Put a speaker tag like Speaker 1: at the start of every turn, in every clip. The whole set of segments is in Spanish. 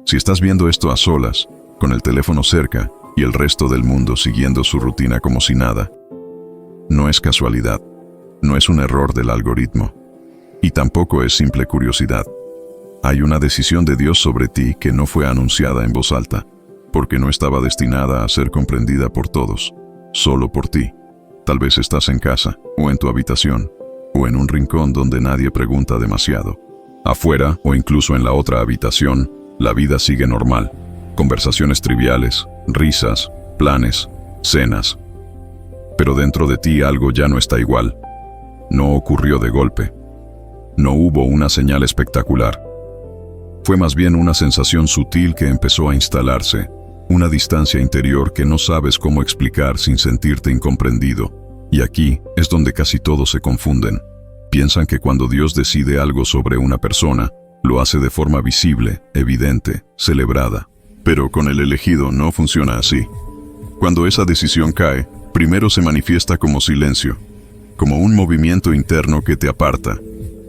Speaker 1: Si estás viendo esto a solas, con el teléfono cerca y el resto del mundo siguiendo su rutina como si nada, no es casualidad, no es un error del algoritmo, y tampoco es simple curiosidad. Hay una decisión de Dios sobre ti que no fue anunciada en voz alta, porque no estaba destinada a ser comprendida por todos, solo por ti. Tal vez estás en casa, o en tu habitación, o en un rincón donde nadie pregunta demasiado. Afuera, o incluso en la otra habitación, la vida sigue normal. Conversaciones triviales, risas, planes, cenas. Pero dentro de ti algo ya no está igual. No ocurrió de golpe. No hubo una señal espectacular. Fue más bien una sensación sutil que empezó a instalarse, una distancia interior que no sabes cómo explicar sin sentirte incomprendido. Y aquí es donde casi todos se confunden. Piensan que cuando Dios decide algo sobre una persona, lo hace de forma visible, evidente, celebrada. Pero con el elegido no funciona así. Cuando esa decisión cae, primero se manifiesta como silencio, como un movimiento interno que te aparta,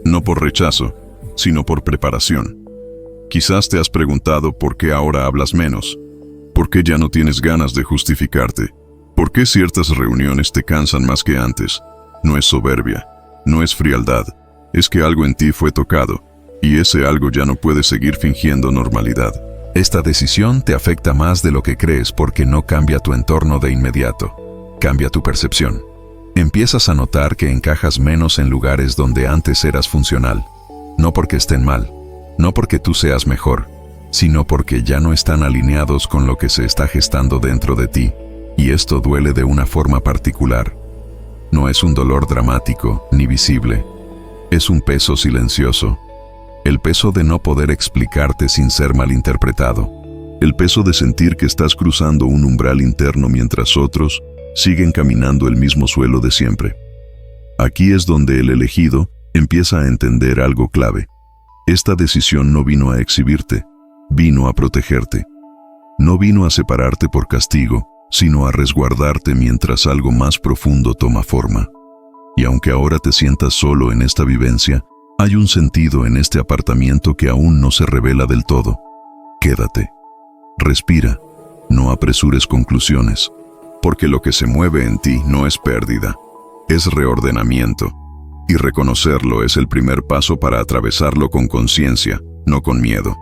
Speaker 1: no por rechazo, sino por preparación. Quizás te has preguntado por qué ahora hablas menos, por qué ya no tienes ganas de justificarte, por qué ciertas reuniones te cansan más que antes. No es soberbia, no es frialdad, es que algo en ti fue tocado, y ese algo ya no puede seguir fingiendo normalidad. Esta decisión te afecta más de lo que crees porque no cambia tu entorno de inmediato, cambia tu percepción. Empiezas a notar que encajas menos en lugares donde antes eras funcional, no porque estén mal, no porque tú seas mejor, sino porque ya no están alineados con lo que se está gestando dentro de ti, y esto duele de una forma particular. No es un dolor dramático ni visible, es un peso silencioso. El peso de no poder explicarte sin ser malinterpretado. El peso de sentir que estás cruzando un umbral interno mientras otros siguen caminando el mismo suelo de siempre. Aquí es donde el elegido empieza a entender algo clave. Esta decisión no vino a exhibirte, vino a protegerte. No vino a separarte por castigo, sino a resguardarte mientras algo más profundo toma forma. Y aunque ahora te sientas solo en esta vivencia, hay un sentido en este apartamiento que aún no se revela del todo. Quédate. Respira. No apresures conclusiones. Porque lo que se mueve en ti no es pérdida, es reordenamiento. Y reconocerlo es el primer paso para atravesarlo con conciencia, no con miedo.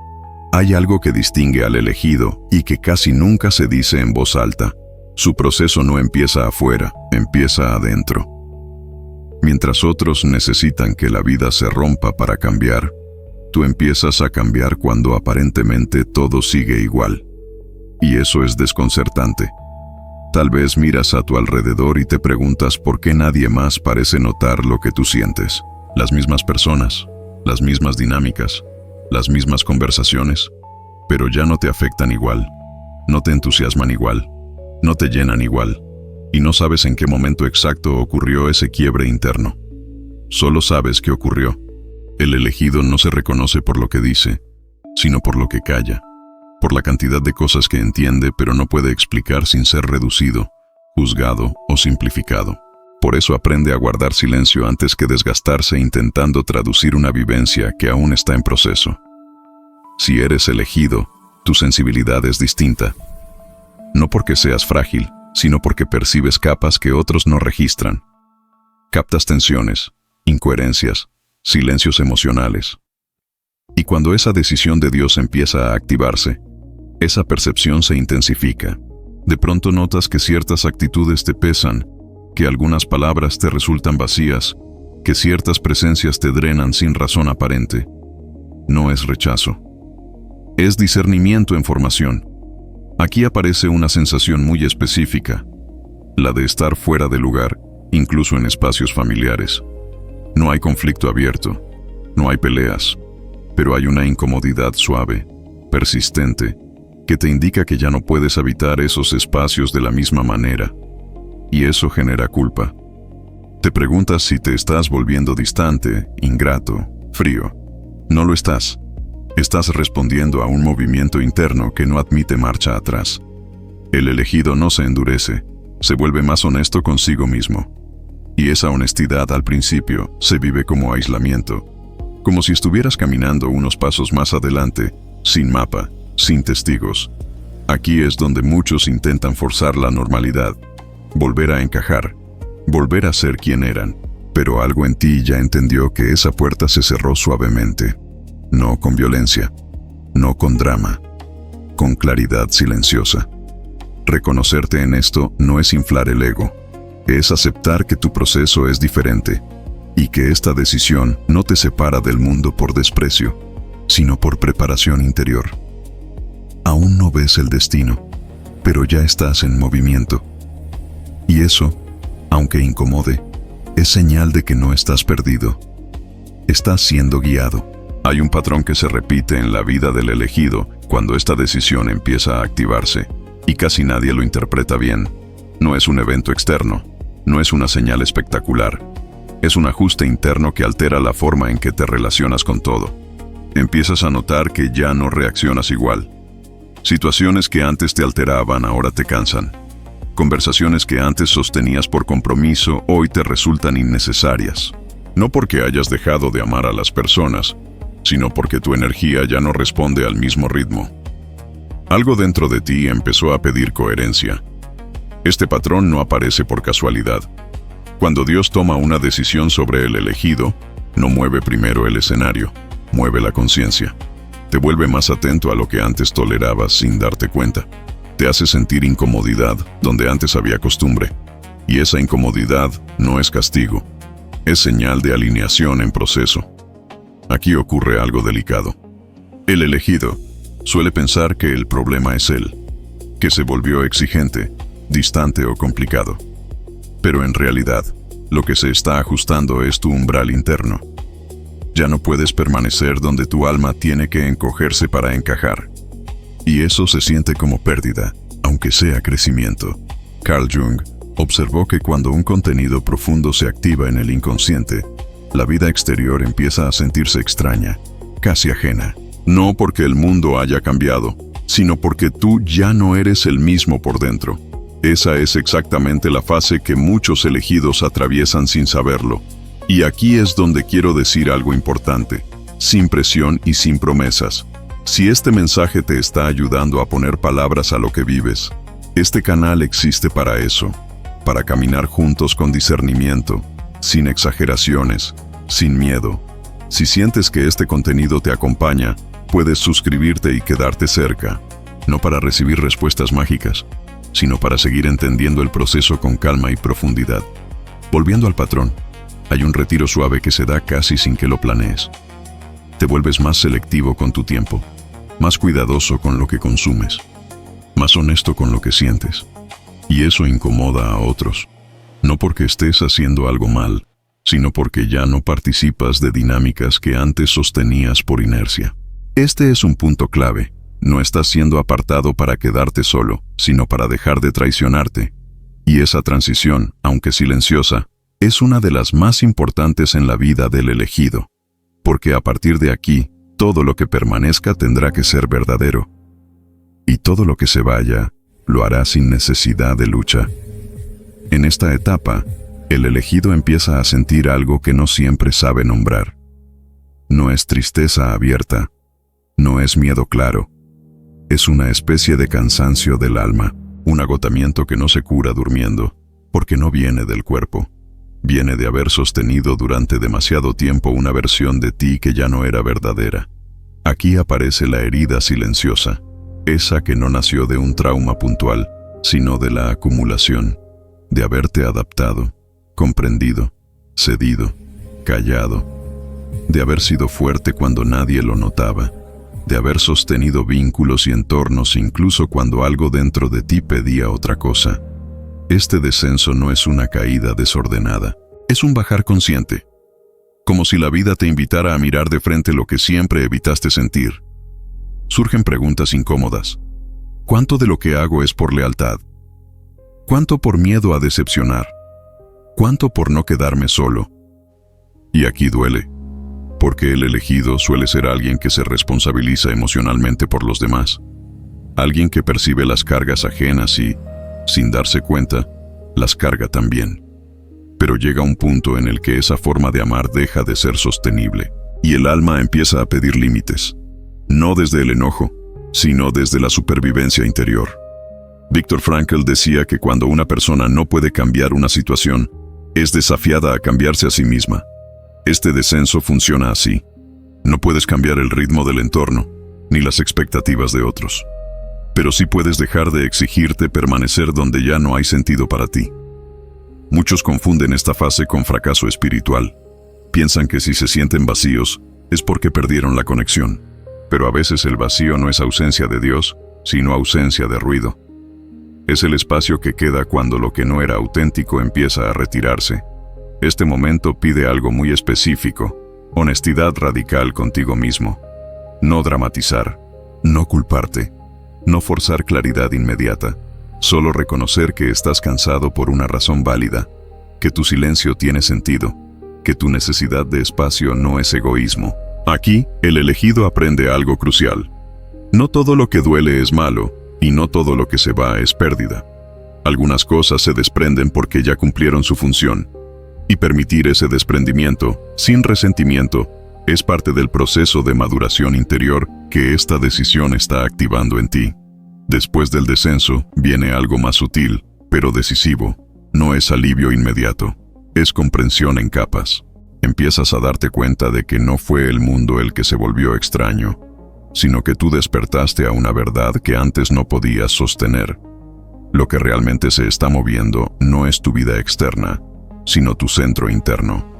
Speaker 1: Hay algo que distingue al elegido y que casi nunca se dice en voz alta. Su proceso no empieza afuera, empieza adentro. Mientras otros necesitan que la vida se rompa para cambiar, tú empiezas a cambiar cuando aparentemente todo sigue igual. Y eso es desconcertante. Tal vez miras a tu alrededor y te preguntas por qué nadie más parece notar lo que tú sientes. Las mismas personas, las mismas dinámicas, las mismas conversaciones, pero ya no te afectan igual, no te entusiasman igual, no te llenan igual. Y no sabes en qué momento exacto ocurrió ese quiebre interno. Solo sabes que ocurrió. El elegido no se reconoce por lo que dice, sino por lo que calla, por la cantidad de cosas que entiende pero no puede explicar sin ser reducido, juzgado o simplificado. Por eso aprende a guardar silencio antes que desgastarse intentando traducir una vivencia que aún está en proceso. Si eres elegido, tu sensibilidad es distinta. No porque seas frágil, sino porque percibes capas que otros no registran. Captas tensiones, incoherencias, silencios emocionales. Y cuando esa decisión de Dios empieza a activarse, esa percepción se intensifica. De pronto notas que ciertas actitudes te pesan, que algunas palabras te resultan vacías, que ciertas presencias te drenan sin razón aparente. No es rechazo. Es discernimiento en formación. Aquí aparece una sensación muy específica, la de estar fuera de lugar, incluso en espacios familiares. No hay conflicto abierto, no hay peleas, pero hay una incomodidad suave, persistente, que te indica que ya no puedes habitar esos espacios de la misma manera, y eso genera culpa. Te preguntas si te estás volviendo distante, ingrato, frío. No lo estás. Estás respondiendo a un movimiento interno que no admite marcha atrás. El elegido no se endurece, se vuelve más honesto consigo mismo. Y esa honestidad al principio se vive como aislamiento, como si estuvieras caminando unos pasos más adelante, sin mapa, sin testigos. Aquí es donde muchos intentan forzar la normalidad, volver a encajar, volver a ser quien eran. Pero algo en ti ya entendió que esa puerta se cerró suavemente. No con violencia, no con drama, con claridad silenciosa. Reconocerte en esto no es inflar el ego, es aceptar que tu proceso es diferente y que esta decisión no te separa del mundo por desprecio, sino por preparación interior. Aún no ves el destino, pero ya estás en movimiento. Y eso, aunque incomode, es señal de que no estás perdido. Estás siendo guiado. Hay un patrón que se repite en la vida del elegido cuando esta decisión empieza a activarse, y casi nadie lo interpreta bien. No es un evento externo, no es una señal espectacular. Es un ajuste interno que altera la forma en que te relacionas con todo. Empiezas a notar que ya no reaccionas igual. Situaciones que antes te alteraban ahora te cansan. Conversaciones que antes sostenías por compromiso hoy te resultan innecesarias. No porque hayas dejado de amar a las personas, sino porque tu energía ya no responde al mismo ritmo. Algo dentro de ti empezó a pedir coherencia. Este patrón no aparece por casualidad. Cuando Dios toma una decisión sobre el elegido, no mueve primero el escenario, mueve la conciencia. Te vuelve más atento a lo que antes tolerabas sin darte cuenta. Te hace sentir incomodidad donde antes había costumbre. Y esa incomodidad no es castigo, es señal de alineación en proceso. Aquí ocurre algo delicado. El elegido suele pensar que el problema es él, que se volvió exigente, distante o complicado. Pero en realidad, lo que se está ajustando es tu umbral interno. Ya no puedes permanecer donde tu alma tiene que encogerse para encajar. Y eso se siente como pérdida, aunque sea crecimiento. Carl Jung observó que cuando un contenido profundo se activa en el inconsciente, la vida exterior empieza a sentirse extraña, casi ajena. No porque el mundo haya cambiado, sino porque tú ya no eres el mismo por dentro. Esa es exactamente la fase que muchos elegidos atraviesan sin saberlo. Y aquí es donde quiero decir algo importante, sin presión y sin promesas. Si este mensaje te está ayudando a poner palabras a lo que vives, este canal existe para eso, para caminar juntos con discernimiento, sin exageraciones, sin miedo. Si sientes que este contenido te acompaña, puedes suscribirte y quedarte cerca, no para recibir respuestas mágicas, sino para seguir entendiendo el proceso con calma y profundidad. Volviendo al patrón, hay un retiro suave que se da casi sin que lo planees. Te vuelves más selectivo con tu tiempo, más cuidadoso con lo que consumes, más honesto con lo que sientes. Y eso incomoda a otros, no porque estés haciendo algo mal, sino porque ya no participas de dinámicas que antes sostenías por inercia. Este es un punto clave. No estás siendo apartado para quedarte solo, sino para dejar de traicionarte. Y esa transición, aunque silenciosa, es una de las más importantes en la vida del elegido. Porque a partir de aquí, todo lo que permanezca tendrá que ser verdadero. Y todo lo que se vaya, lo hará sin necesidad de lucha. En esta etapa, el elegido empieza a sentir algo que no siempre sabe nombrar. No es tristeza abierta, no es miedo claro. Es una especie de cansancio del alma, un agotamiento que no se cura durmiendo, porque no viene del cuerpo. Viene de haber sostenido durante demasiado tiempo una versión de ti que ya no era verdadera. Aquí aparece la herida silenciosa, esa que no nació de un trauma puntual, sino de la acumulación, de haberte adaptado, comprendido, cedido, callado, de haber sido fuerte cuando nadie lo notaba, de haber sostenido vínculos y entornos incluso cuando algo dentro de ti pedía otra cosa. Este descenso no es una caída desordenada, es un bajar consciente, como si la vida te invitara a mirar de frente lo que siempre evitaste sentir. Surgen preguntas incómodas. ¿Cuánto de lo que hago es por lealtad? ¿Cuánto por miedo a decepcionar? ¿Cuánto por no quedarme solo? Y aquí duele, porque el elegido suele ser alguien que se responsabiliza emocionalmente por los demás, alguien que percibe las cargas ajenas y, sin darse cuenta, las carga también. Pero llega un punto en el que esa forma de amar deja de ser sostenible, y el alma empieza a pedir límites. No desde el enojo, sino desde la supervivencia interior. Viktor Frankl decía que cuando una persona no puede cambiar una situación, es desafiada a cambiarse a sí misma. Este descenso funciona así. No puedes cambiar el ritmo del entorno, ni las expectativas de otros. Pero sí puedes dejar de exigirte permanecer donde ya no hay sentido para ti. Muchos confunden esta fase con fracaso espiritual. Piensan que si se sienten vacíos, es porque perdieron la conexión. Pero a veces el vacío no es ausencia de Dios, sino ausencia de ruido. Es el espacio que queda cuando lo que no era auténtico empieza a retirarse. Este momento pide algo muy específico: honestidad radical contigo mismo. No dramatizar, no culparte, no forzar claridad inmediata, solo reconocer que estás cansado por una razón válida, que tu silencio tiene sentido, que tu necesidad de espacio no es egoísmo. Aquí, el elegido aprende algo crucial. No todo lo que duele es malo, y no todo lo que se va es pérdida. Algunas cosas se desprenden porque ya cumplieron su función, y permitir ese desprendimiento, sin resentimiento, es parte del proceso de maduración interior que esta decisión está activando en ti. Después del descenso, viene algo más sutil, pero decisivo. No es alivio inmediato, es comprensión en capas. Empiezas a darte cuenta de que no fue el mundo el que se volvió extraño, sino que tú despertaste a una verdad que antes no podías sostener. Lo que realmente se está moviendo no es tu vida externa, sino tu centro interno.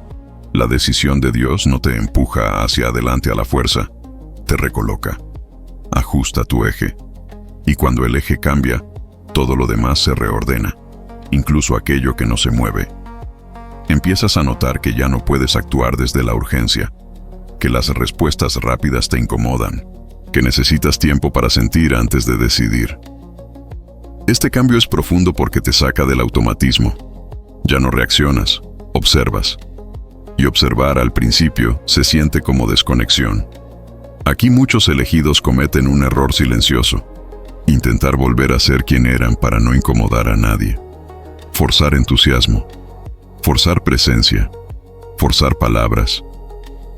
Speaker 1: La decisión de Dios no te empuja hacia adelante a la fuerza, te recoloca, ajusta tu eje. Y cuando el eje cambia, todo lo demás se reordena, incluso aquello que no se mueve. Empiezas a notar que ya no puedes actuar desde la urgencia, que las respuestas rápidas te incomodan, que necesitas tiempo para sentir antes de decidir. Este cambio es profundo porque te saca del automatismo. Ya no reaccionas, observas. Y observar al principio se siente como desconexión. Aquí muchos elegidos cometen un error silencioso: intentar volver a ser quien eran para no incomodar a nadie. Forzar entusiasmo, forzar presencia, forzar palabras.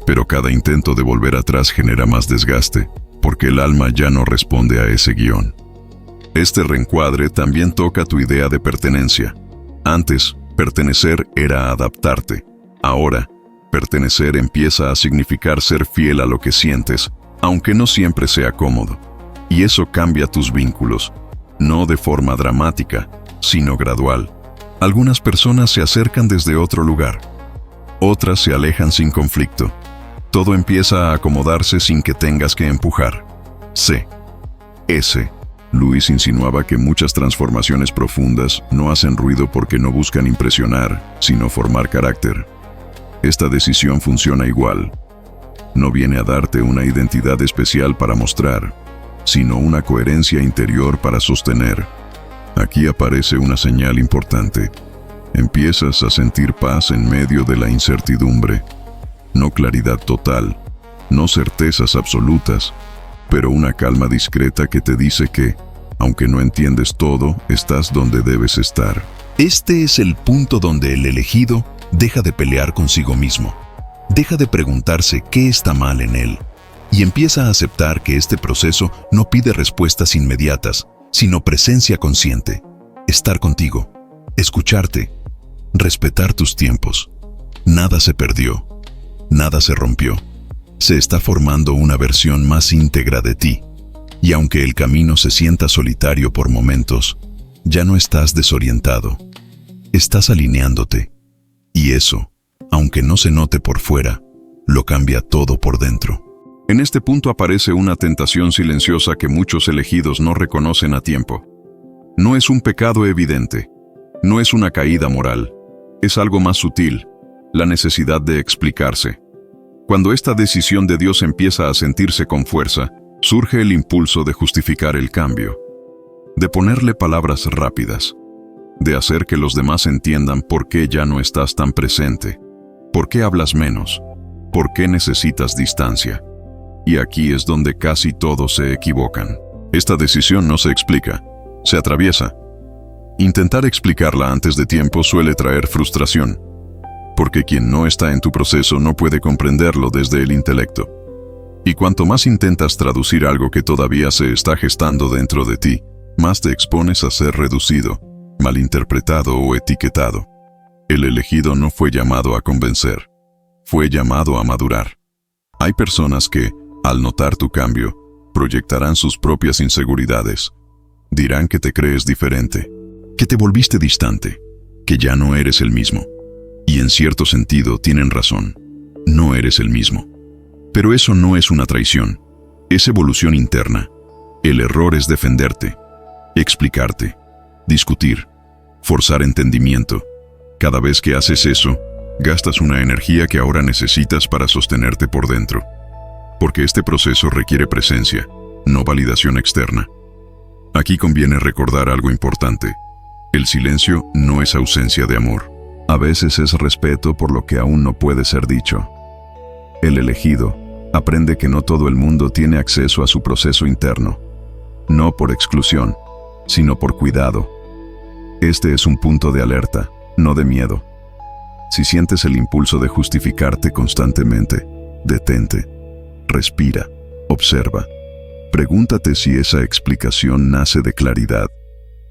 Speaker 1: Pero cada intento de volver atrás genera más desgaste, porque el alma ya no responde a ese guión. Este reencuadre también toca tu idea de pertenencia. Antes, pertenecer era adaptarte. Ahora, pertenecer empieza a significar ser fiel a lo que sientes, aunque no siempre sea cómodo. Y eso cambia tus vínculos, no de forma dramática, sino gradual. Algunas personas se acercan desde otro lugar, otras se alejan sin conflicto. Todo empieza a acomodarse sin que tengas que empujar. Luis insinuaba que muchas transformaciones profundas no hacen ruido porque no buscan impresionar, sino formar carácter. Esta decisión funciona igual. No viene a darte una identidad especial para mostrar, sino una coherencia interior para sostener. Aquí aparece una señal importante. Empiezas a sentir paz en medio de la incertidumbre. No claridad total, no certezas absolutas, pero una calma discreta que te dice que, aunque no entiendes todo, estás donde debes estar. Este es el punto donde el elegido deja de pelear consigo mismo, deja de preguntarse qué está mal en él, y empieza a aceptar que este proceso no pide respuestas inmediatas, sino presencia consciente, estar contigo, escucharte, respetar tus tiempos. Nada se perdió, nada se rompió. Se está formando una versión más íntegra de ti, y aunque el camino se sienta solitario por momentos, ya no estás desorientado, estás alineándote. Y eso, aunque no se note por fuera, lo cambia todo por dentro. En este punto aparece una tentación silenciosa que muchos elegidos no reconocen a tiempo. No es un pecado evidente, no es una caída moral, es algo más sutil, la necesidad de explicarse. Cuando esta decisión de Dios empieza a sentirse con fuerza, surge el impulso de justificar el cambio, de ponerle palabras rápidas, de hacer que los demás entiendan por qué ya no estás tan presente, por qué hablas menos, por qué necesitas distancia. Y aquí es donde casi todos se equivocan. Esta decisión no se explica, se atraviesa. Intentar explicarla antes de tiempo suele traer frustración, porque quien no está en tu proceso no puede comprenderlo desde el intelecto. Y cuanto más intentas traducir algo que todavía se está gestando dentro de ti, más te expones a ser reducido, malinterpretado o etiquetado. El elegido no fue llamado a convencer, fue llamado a madurar. Hay personas que, al notar tu cambio, proyectarán sus propias inseguridades. Dirán que te crees diferente, que te volviste distante, que ya no eres el mismo. Y en cierto sentido tienen razón, no eres el mismo. Pero eso no es una traición, es evolución interna. El error es defenderte, explicarte, discutir, forzar entendimiento. Cada vez que haces eso, gastas una energía que ahora necesitas para sostenerte por dentro. Porque este proceso requiere presencia, no validación externa. Aquí conviene recordar algo importante. El silencio no es ausencia de amor. A veces es respeto por lo que aún no puede ser dicho. El elegido aprende que no todo el mundo tiene acceso a su proceso interno. No por exclusión, sino por cuidado. Este es un punto de alerta, no de miedo. Si sientes el impulso de justificarte constantemente, detente, respira, observa. Pregúntate si esa explicación nace de claridad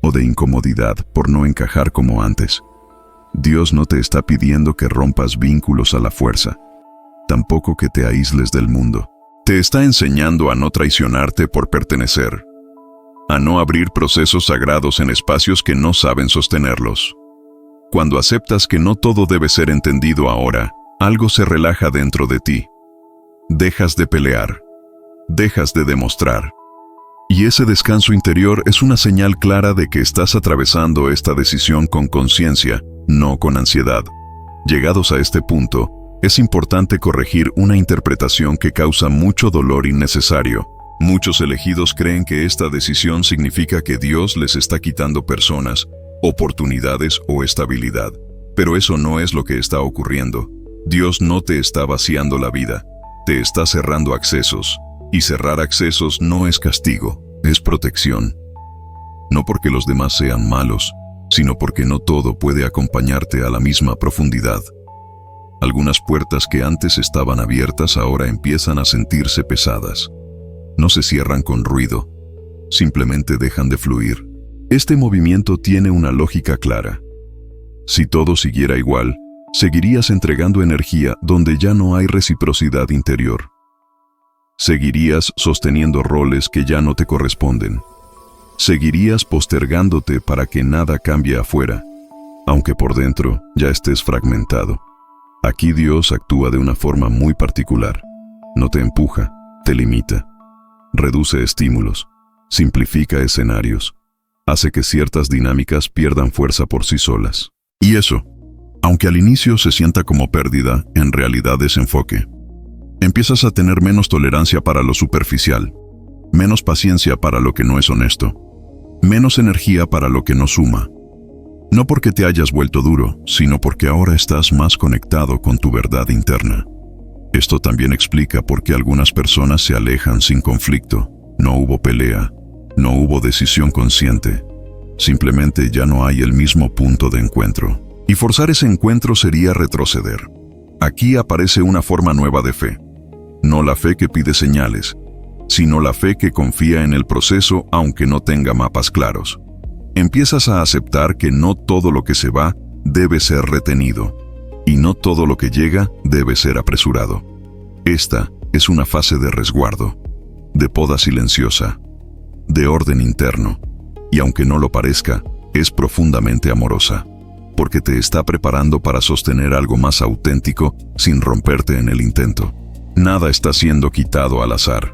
Speaker 1: o de incomodidad por no encajar como antes. Dios no te está pidiendo que rompas vínculos a la fuerza, tampoco que te aísles del mundo. Te está enseñando a no traicionarte por pertenecer, a no abrir procesos sagrados en espacios que no saben sostenerlos. Cuando aceptas que no todo debe ser entendido ahora, algo se relaja dentro de ti. Dejas de pelear, dejas de demostrar. Y ese descanso interior es una señal clara de que estás atravesando esta decisión con conciencia, no con ansiedad. Llegados a este punto, es importante corregir una interpretación que causa mucho dolor innecesario. Muchos elegidos creen que esta decisión significa que Dios les está quitando personas, oportunidades o estabilidad. Pero eso no es lo que está ocurriendo. Dios no te está vaciando la vida, te está cerrando accesos. Y cerrar accesos no es castigo, es protección. No porque los demás sean malos, sino porque no todo puede acompañarte a la misma profundidad. Algunas puertas que antes estaban abiertas ahora empiezan a sentirse pesadas. No se cierran con ruido, simplemente dejan de fluir. Este movimiento tiene una lógica clara. Si todo siguiera igual, seguirías entregando energía donde ya no hay reciprocidad interior. Seguirías sosteniendo roles que ya no te corresponden. Seguirías postergándote para que nada cambie afuera, aunque por dentro ya estés fragmentado. Aquí Dios actúa de una forma muy particular. No te empuja, te limita. Reduce estímulos, simplifica escenarios, hace que ciertas dinámicas pierdan fuerza por sí solas. Y eso, aunque al inicio se sienta como pérdida, en realidad es enfoque. Empiezas a tener menos tolerancia para lo superficial, menos paciencia para lo que no es honesto, menos energía para lo que no suma. No porque te hayas vuelto duro, sino porque ahora estás más conectado con tu verdad interna. Esto también explica por qué algunas personas se alejan sin conflicto. No hubo pelea, no hubo decisión consciente. Simplemente ya no hay el mismo punto de encuentro. Y forzar ese encuentro sería retroceder. Aquí aparece una forma nueva de fe. No la fe que pide señales, sino la fe que confía en el proceso aunque no tenga mapas claros. Empiezas a aceptar que no todo lo que se va debe ser retenido, y no todo lo que llega debe ser apresurado. Esta es una fase de resguardo, de poda silenciosa, de orden interno, y aunque no lo parezca, es profundamente amorosa, porque te está preparando para sostener algo más auténtico sin romperte en el intento. Nada está siendo quitado al azar.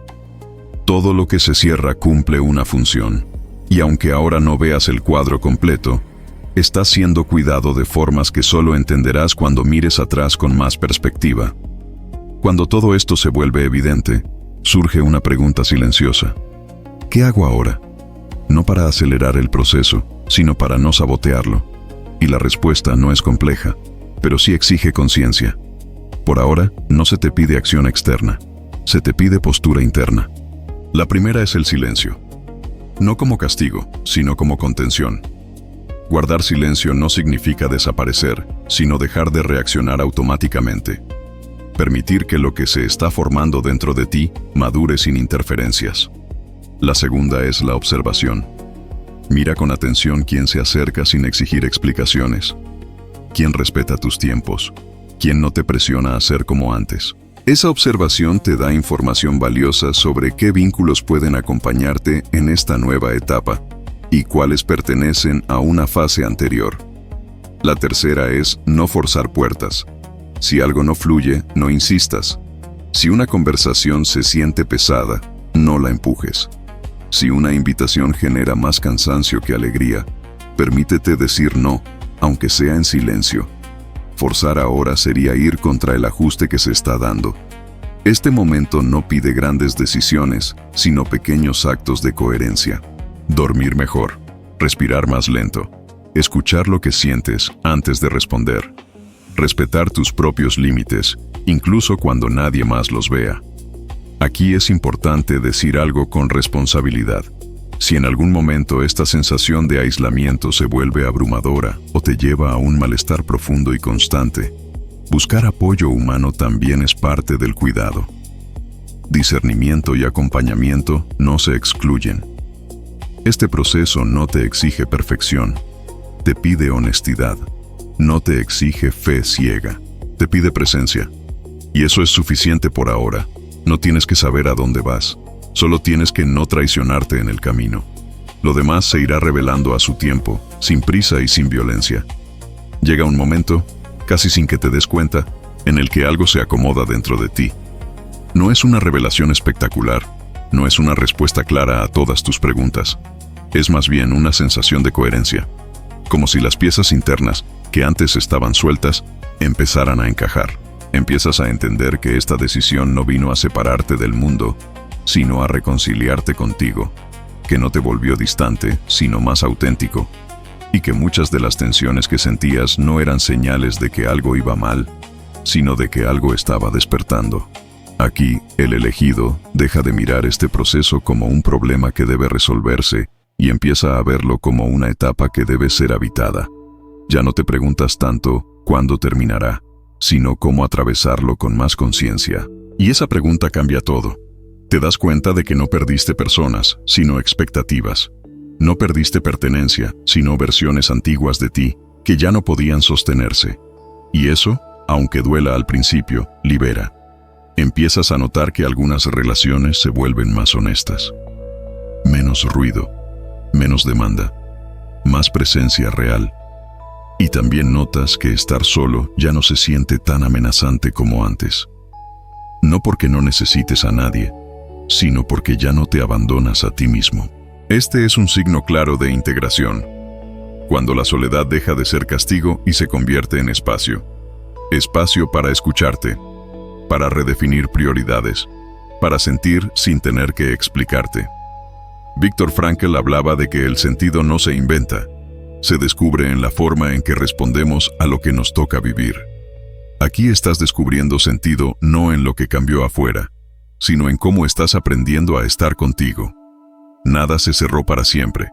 Speaker 1: Todo lo que se cierra cumple una función. Y aunque ahora no veas el cuadro completo, estás siendo cuidado de formas que solo entenderás cuando mires atrás con más perspectiva. Cuando todo esto se vuelve evidente, surge una pregunta silenciosa. ¿Qué hago ahora? No para acelerar el proceso, sino para no sabotearlo. Y la respuesta no es compleja, pero sí exige conciencia. Por ahora, no se te pide acción externa, se te pide postura interna. La primera es el silencio. No como castigo, sino como contención. Guardar silencio no significa desaparecer, sino dejar de reaccionar automáticamente. permitir que lo que se está formando dentro de ti madure sin interferencias. La segunda es la observación. Mira con atención quién se acerca sin exigir explicaciones, quién respeta tus tiempos, quién no te presiona a ser como antes. Esa observación te da información valiosa sobre qué vínculos pueden acompañarte en esta nueva etapa y cuáles pertenecen a una fase anterior. La tercera es no forzar puertas. Si algo no fluye, no insistas. Si una conversación se siente pesada, no la empujes. Si una invitación genera más cansancio que alegría, permítete decir no, aunque sea en silencio. Forzar ahora sería ir contra el ajuste que se está dando. Este momento no pide grandes decisiones, sino pequeños actos de coherencia. Dormir mejor, respirar más lento, escuchar lo que sientes antes de responder, respetar tus propios límites, incluso cuando nadie más los vea. Aquí es importante decir algo con responsabilidad. Si en algún momento esta sensación de aislamiento se vuelve abrumadora o te lleva a un malestar profundo y constante, buscar apoyo humano también es parte del cuidado. Discernimiento y acompañamiento no se excluyen. Este proceso no te exige perfección, te pide honestidad, no te exige fe ciega, te pide presencia. Y eso es suficiente por ahora. No tienes que saber a dónde vas, solo tienes que no traicionarte en el camino. Lo demás se irá revelando a su tiempo, sin prisa y sin violencia. Llega un momento, casi sin que te des cuenta, en el que algo se acomoda dentro de ti. No es una revelación espectacular, no es una respuesta clara a todas tus preguntas. Es más bien una sensación de coherencia, como si las piezas internas, que antes estaban sueltas, empezaran a encajar. Empiezas a entender que esta decisión no vino a separarte del mundo, sino a reconciliarte contigo, que no te volvió distante, sino más auténtico, y que muchas de las tensiones que sentías no eran señales de que algo iba mal, sino de que algo estaba despertando. Aquí, el elegido deja de mirar este proceso como un problema que debe resolverse y empieza a verlo como una etapa que debe ser habitada. Ya no te preguntas tanto cuándo terminará, sino cómo atravesarlo con más conciencia. Y esa pregunta cambia todo. Te das cuenta de que no perdiste personas, sino expectativas. No perdiste pertenencia, sino versiones antiguas de ti, que ya no podían sostenerse. Y eso, aunque duela al principio, libera. Empiezas a notar que algunas relaciones se vuelven más honestas. Menos ruido, menos demanda, más presencia real. Y también notas que estar solo ya no se siente tan amenazante como antes. No porque no necesites a nadie, sino porque ya no te abandonas a ti mismo. Este es un signo claro de integración, cuando la soledad deja de ser castigo y se convierte en espacio. Espacio para escucharte, para redefinir prioridades, para sentir sin tener que explicarte. Viktor Frankl hablaba de que el sentido no se inventa, se descubre en la forma en que respondemos a lo que nos toca vivir. Aquí estás descubriendo sentido no en lo que cambió afuera, sino en cómo estás aprendiendo a estar contigo. Nada se cerró para siempre.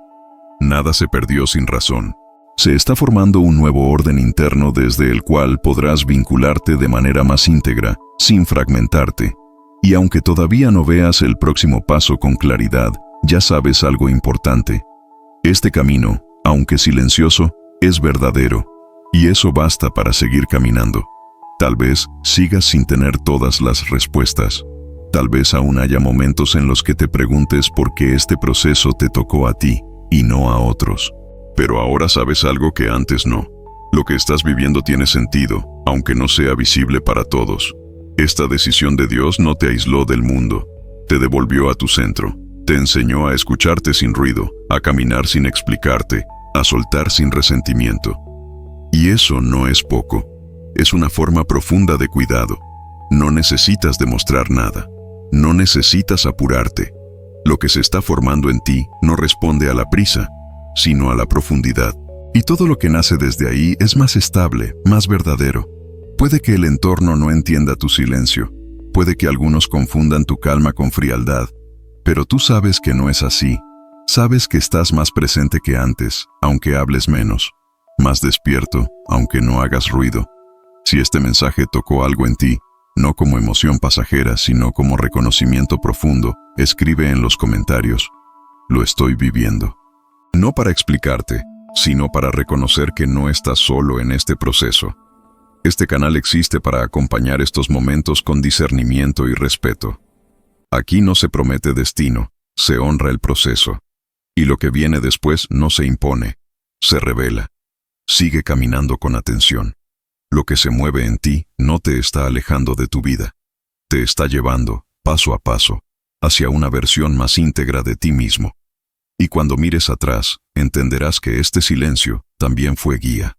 Speaker 1: Nada se perdió sin razón. Se está formando un nuevo orden interno desde el cual podrás vincularte de manera más íntegra, sin fragmentarte. Y aunque todavía no veas el próximo paso con claridad, ya sabes algo importante. Este camino, aunque silencioso, es verdadero, y eso basta para seguir caminando. Tal vez sigas sin tener todas las respuestas. Tal vez aún haya momentos en los que te preguntes por qué este proceso te tocó a ti y no a otros. Pero ahora sabes algo que antes no. Lo que estás viviendo tiene sentido, aunque no sea visible para todos. Esta decisión de Dios no te aisló del mundo, te devolvió a tu centro. Te enseñó a escucharte sin ruido, a caminar sin explicarte, a soltar sin resentimiento. Y eso no es poco. Es una forma profunda de cuidado. No necesitas demostrar nada. No necesitas apurarte. Lo que se está formando en ti no responde a la prisa, sino a la profundidad. Y todo lo que nace desde ahí es más estable, más verdadero. Puede que el entorno no entienda tu silencio. Puede que algunos confundan tu calma con frialdad. Pero tú sabes que no es así. Sabes que estás más presente que antes, aunque hables menos. Más despierto, aunque no hagas ruido. Si este mensaje tocó algo en ti, no como emoción pasajera, sino como reconocimiento profundo. Escribe en los comentarios: lo estoy viviendo. No para explicarte, sino para reconocer que no estás solo en este proceso. Este canal existe para acompañar estos momentos con discernimiento y respeto. Aquí no se promete destino, se honra el proceso. Y lo que viene después no se impone, se revela. Sigue caminando con atención. Lo que se mueve en ti no te está alejando de tu vida. Te está llevando, paso a paso, hacia una versión más íntegra de ti mismo. Y cuando mires atrás, entenderás que este silencio también fue guía.